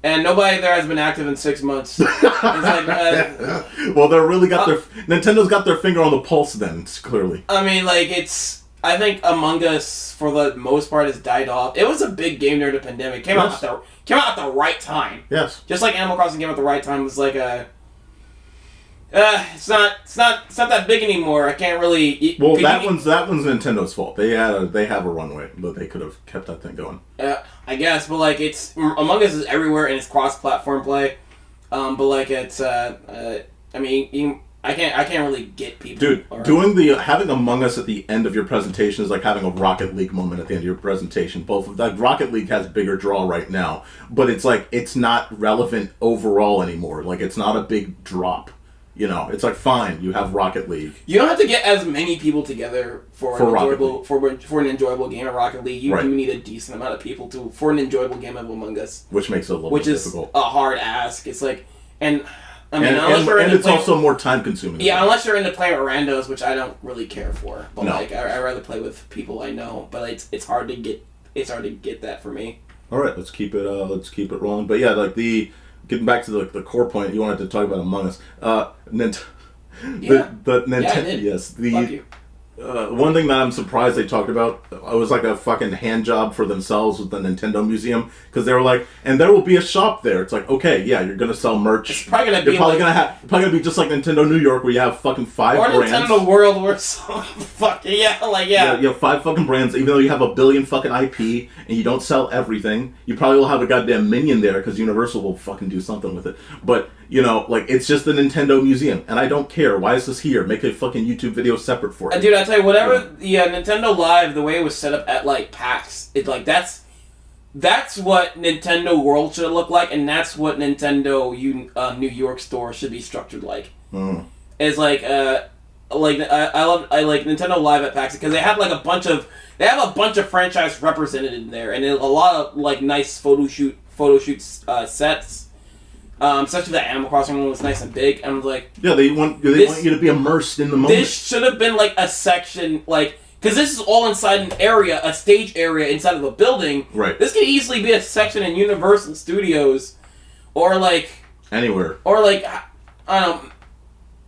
and nobody there has been active in 6 months. It's like,
well, they're really Nintendo's got their finger on the pulse. Then clearly,
I mean, I think Among Us for the most part has died off. It was a big game during the pandemic. Came out at the right time.
Yes,
just like Animal Crossing came at the right time. It was like a. It's not that big anymore. I can't really.
Well, that one's Nintendo's fault. They have a runway, but they could have kept that thing going.
I guess, but it's Among Us is everywhere and it's cross-platform play. But it's I mean, I can't really get people.
Dude, having Among Us at the end of your presentation is like having a Rocket League moment at the end of your presentation. Rocket League has bigger draw right now, but it's not relevant overall anymore. Like it's not a big drop. It's like fine. You have Rocket League.
You don't have to get as many people together for an enjoyable game of Rocket League. You do need a decent amount of people for an enjoyable game of Among Us,
which makes it a little bit difficult.
Which is a hard ask. It's like, and
it's also more time consuming.
Yeah, unless you're into playing with randos, which I don't really care for. But I rather play with people I know. But it's hard to get. It's hard to get that for me.
All right, let's keep it rolling. But yeah, getting back to the core point, you wanted to talk about Among Us. Nintendo. Yes.
Fuck you.
One thing that I'm surprised they talked about, it was like a fucking hand job for themselves with the Nintendo Museum, because they were like, and there will be a shop there. It's like, okay, yeah, you're gonna sell merch.
It's probably gonna
gonna be just like Nintendo New York, where you have fucking 5 brands.
Or Nintendo World, where fucking yeah.
You have 5 fucking brands, even though you have a billion fucking IP and you don't sell everything. You probably will have a goddamn Minion there because Universal will fucking do something with it. But it's just the Nintendo Museum, and I don't care. Why is this here? Make a fucking YouTube video separate for it.
Dude, I tell you, Nintendo Live, the way it was set up at PAX, it's like that's what Nintendo World should look like, and that's what Nintendo New York store should be structured like. It's like I like Nintendo Live at PAX because they have a bunch of franchise represented in there, and a lot of nice photo shoots sets. Especially that Animal Crossing one was nice and big, and I was like,
yeah, they want you to be immersed in the moment.
This should have been a section, because this is all inside an area, a stage area inside of a building.
Right.
This could easily be a section in Universal Studios, or
anywhere,
or I don't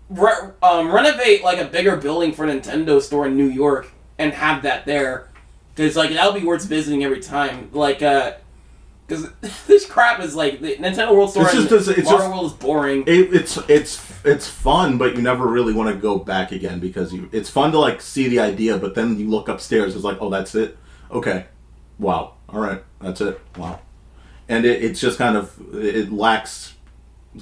know, renovate a bigger building for a Nintendo store in New York and have that there, because that'll be worth visiting every time. Because this crap is the Nintendo World Store and Mario World is boring.
It's fun, but you never really want to go back again because it's fun to see the idea, but then you look upstairs, it's oh, that's it? Okay. Wow. All right. That's it. Wow. And it's just kind of, it lacks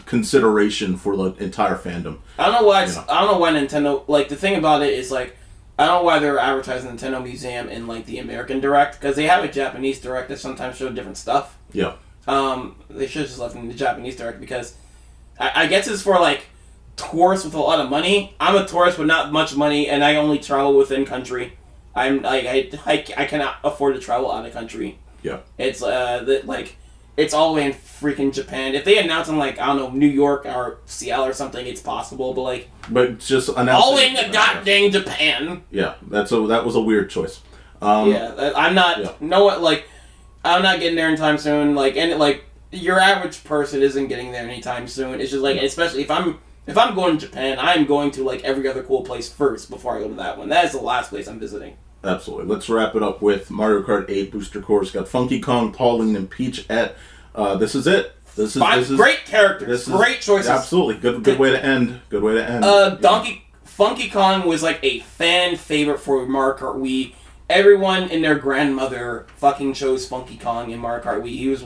consideration for the entire fandom.
I don't know why I don't know why Nintendo, the thing about it is I don't know why they're advertising Nintendo Museum in the American Direct, because they have a Japanese Direct that sometimes show different stuff.
Yeah.
They should have just left in the Japanese Direct, because I guess it's for tourists with a lot of money. I'm a tourist with not much money, and I only travel within country. I cannot afford to travel out of country.
Yeah.
It's it's all the way in freaking Japan. If they announce in I don't know, New York or Seattle or something, it's possible. But
just announcing
all in the goddamn Japan.
Yeah, that was a weird choice.
I'm not. Yeah. I'm not getting there anytime soon. Your average person isn't getting there anytime soon. It's just especially if I'm going to Japan, I'm going to every other cool place first before I go to that one. That is the last place I'm visiting.
Absolutely. Let's wrap it up with Mario Kart 8 Booster Course. Got Funky Kong, Pauline, and Peachette. This is it. This is
great characters. Great choices.
Absolutely. Good way to end. Good way to end.
Funky Kong was a fan favorite for Mario Kart Wii. Everyone and their grandmother fucking chose Funky Kong in Mario Kart Wii. He was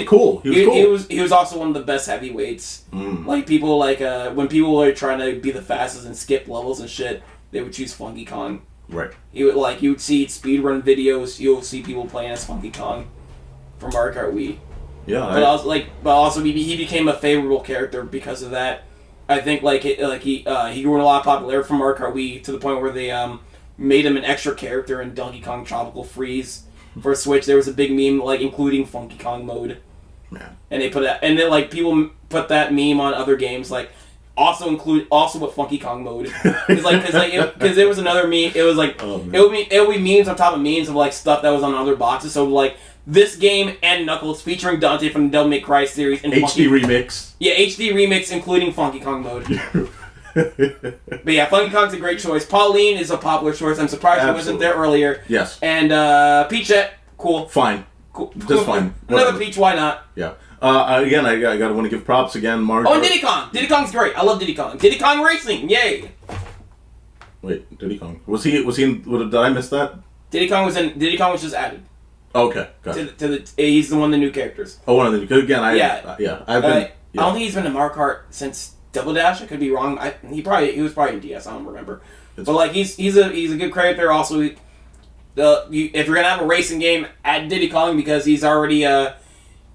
cool. He was cool.
He was also one of the best heavyweights. Like people when people were trying to be the fastest and skip levels and shit, they would choose Funky Kong.
Right.
You would see speedrun videos. You'll see people playing as Funky Kong from Mario Kart Wii.
Yeah.
But also he became a favorable character because of that. I think he grew in a lot of popularity from Mario Kart Wii to the point where they made him an extra character in Donkey Kong Tropical Freeze for Switch. There was a big meme including Funky Kong mode.
Yeah.
And they put that, and then people put that meme on other games also with Funky Kong mode, because there was another meme. It was it would be memes on top of memes of stuff that was on other boxes. So this game and Knuckles featuring Dante from the Devil May Cry series and
HD remix.
Yeah, HD remix including Funky Kong mode. But yeah, Funky Kong's a great choice. Pauline is a popular choice. I'm surprised she wasn't there earlier.
Yes.
And Peachette, cool.
Fine.
Cool.
Just fine.
Another Peach, why not?
Yeah. Again, I gotta want to give props again, Mario.
Oh, and Diddy Kong. Diddy Kong's great. I love Diddy Kong. Diddy Kong Racing, yay!
Wait, Diddy Kong. Was he in? Did I miss that?
Diddy Kong was in. Diddy Kong was just added.
Okay, got it.
He's one of the new characters.
Oh, one of the again. I
don't think he's been in Mario Kart since Double Dash. I could be wrong. He was probably in DS. I don't remember. But he's a good character. Also, if you're gonna have a racing game, add Diddy Kong because he's already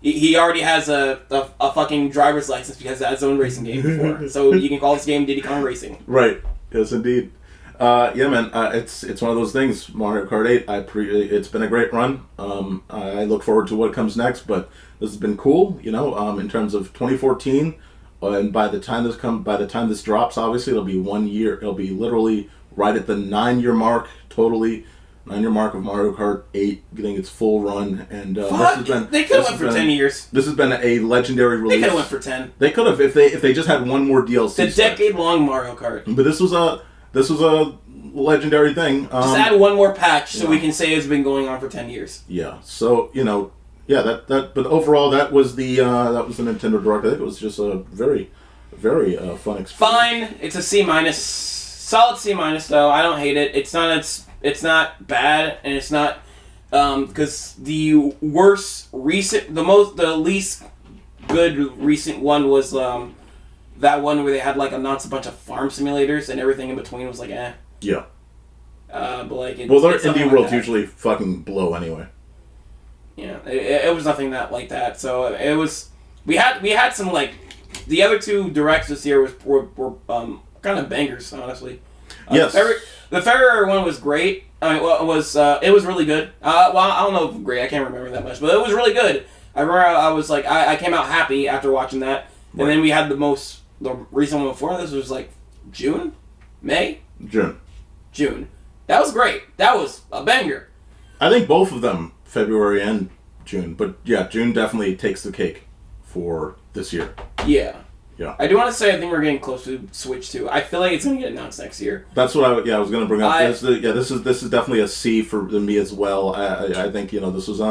he already has a fucking driver's license because he has his own racing game before. So you can call this game Diddy Kong Racing.
Right. Yes, indeed. Yeah, man. It's one of those things. Mario Kart 8. It's been a great run. I look forward to what comes next. But this has been cool. In terms of 2014, and by the time this drops, obviously it'll be 1 year. It'll be literally right at the 9-year mark. Totally. 9-year mark of Mario Kart 8 getting its full run, and
they could have went for 10 years.
This has been a legendary release.
They could have went for 10.
They could have if they just had one more DLC.
It's a decade-long Mario Kart.
But this was a legendary thing.
Just add one more patch so we can say it's been going on for 10 years.
Yeah. So that. But overall, that was the Nintendo Direct. I think it was just a very, very fun experience.
Fine. It's a C-. Solid C- though. I don't hate it. It's not bad, and it's not because the least good recent one was that one where they had announced a bunch of farm simulators and everything in between was eh.
Yeah.
But their
indie worlds usually fucking blow anyway.
Yeah, it was nothing like that. So it was we had some the other two directs this year were kind of bangers, honestly.
Yes.
The February one was great. I mean, it was really good. I don't know if great. I can't remember that much, but it was really good. I remember I was I came out happy after watching that. And then we had the recent one before this was June? May? June. That was great. That was a banger.
I think both of them, February and June. But yeah, June definitely takes the cake for this year.
Yeah.
Yeah.
I do want to say I think we're getting close to Switch 2. I feel like it's going to get announced next year.
That's what I was going to bring up. This is definitely a C for me as well. I think this was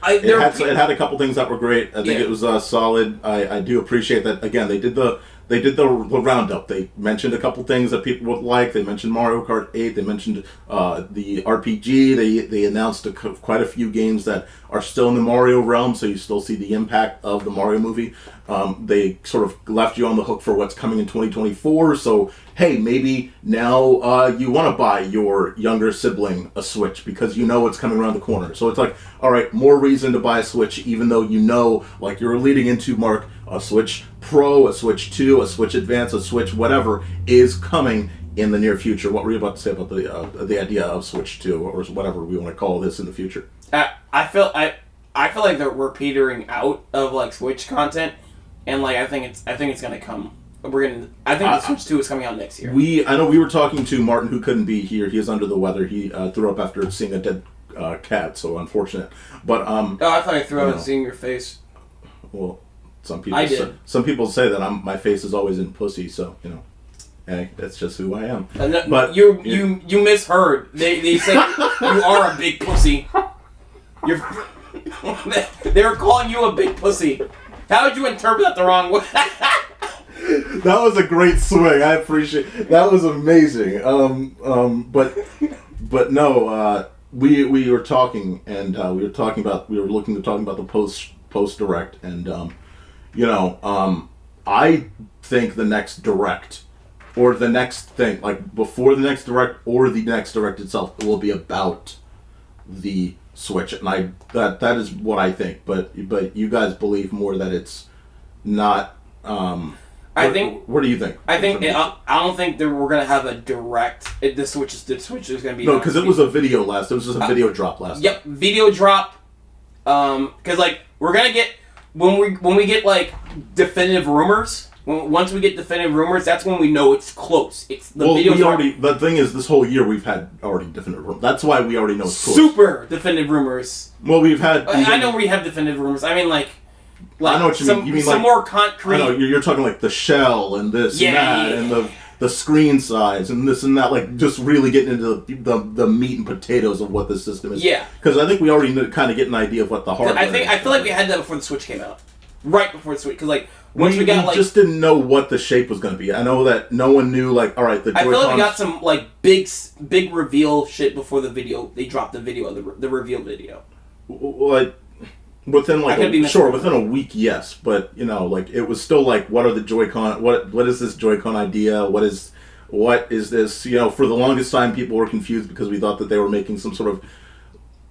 it had a couple things that were great. I think it was solid. I do appreciate that. Again, they did the roundup. They mentioned a couple things that people would like. They mentioned Mario Kart 8. They mentioned the RPG. They announced quite a few games that are still in the Mario realm, so you still see the impact of the Mario movie. They sort of left you on the hook for what's coming in 2024. So hey, maybe now you want to buy your younger sibling a Switch because you know it's coming around the corner. So it's all right, more reason to buy a Switch, even though you're leading into a Switch Pro, a Switch 2, a Switch Advance, a Switch whatever is coming in the near future. What were you about to say about the idea of Switch 2 or whatever we want to call this in the future?
I feel like that we're petering out of Switch content, and I think it's gonna come. I think the Switch 2 is coming out next year.
I know we were talking to Martin, who couldn't be here. He is under the weather. He threw up after seeing a dead cat, so unfortunate. But
I thought I threw up seeing your face.
Well, some people say that my face is always in pussy, so hey, that's just who I am.
But you misheard. They said you are a big pussy. They were calling you a big pussy. How did you interpret that the wrong way?
That was a great swing. I appreciate. That was amazing. But no. We were talking, and we were looking to talk about the post direct, and I think the next direct, or the next thing, like before the next direct or the next direct itself, it will be about the Switch, and that is what I think. But you guys believe more that it's not. What do you think?
I don't think that we're gonna have a direct. The Switch is gonna be
no, because it was a video last. It was just a video drop last.
Yep, video drop. Because like we're gonna get when we get like definitive rumors. Once we get definitive rumors, that's when we know it's close. It's the video.
The thing is, this whole year we've had already definitive rumors. That's why we already know it's close.
Super definitive rumors.
Well, we've had.
I know we have definitive rumors. I mean, like
I know what you mean. You mean
some
like,
more concrete.
I know you're talking like the shell and this and that and the screen size and this and that. Like just really getting into the meat and potatoes of what this system is.
Yeah.
Because I think we already kind of get an idea of what the hardware.
I feel like we had that before the Switch came out. Right before the Switch, because like. Once we
just didn't know what the shape was going to be. I know that no one knew, like, all right, the Joy-Cons...
I feel like we got some, like, big reveal shit before the video. They dropped the video, the reveal video.
Like, within, like, within a week, yes. But, like, it was still, like, what are the Joy-Con... What is this Joy-Con idea? What is this? For the longest time, people were confused because we thought that they were making some sort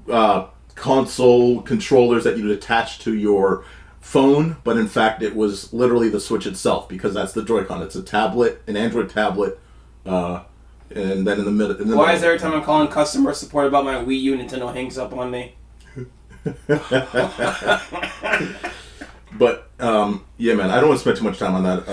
of console controllers that you'd attach to your... phone, but in fact it was literally the Switch itself, because that's the Joy-Con. It's a tablet, an Android tablet, and then in the middle.
Why is every time I'm calling customer support about my Wii U, Nintendo hangs up on me?
But yeah, man, I don't want to spend too much time on that.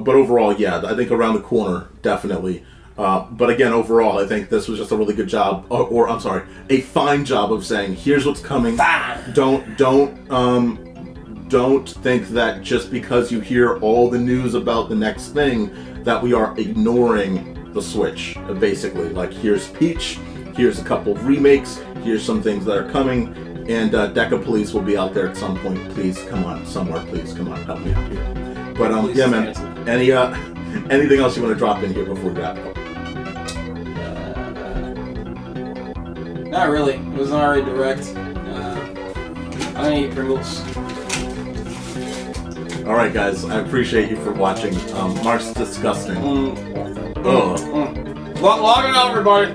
But overall, yeah, I think around the corner, definitely. But again, overall, I think this was just a really good job, or I'm sorry, a fine job of saying, here's what's coming.
Fine.
Don't think that just because you hear all the news about the next thing that we are ignoring the Switch. Basically, like, here's Peach, here's a couple of remakes, here's some things that are coming, and Deca Police will be out there at some point. Please come on, somewhere. Please come on, help me out here. But yeah, man. Anything else you want to drop in here before we wrap up?
Not really. It was already direct. I eat Pringles.
Alright, guys, I appreciate you for watching. Mark's disgusting.
Log it out, everybody.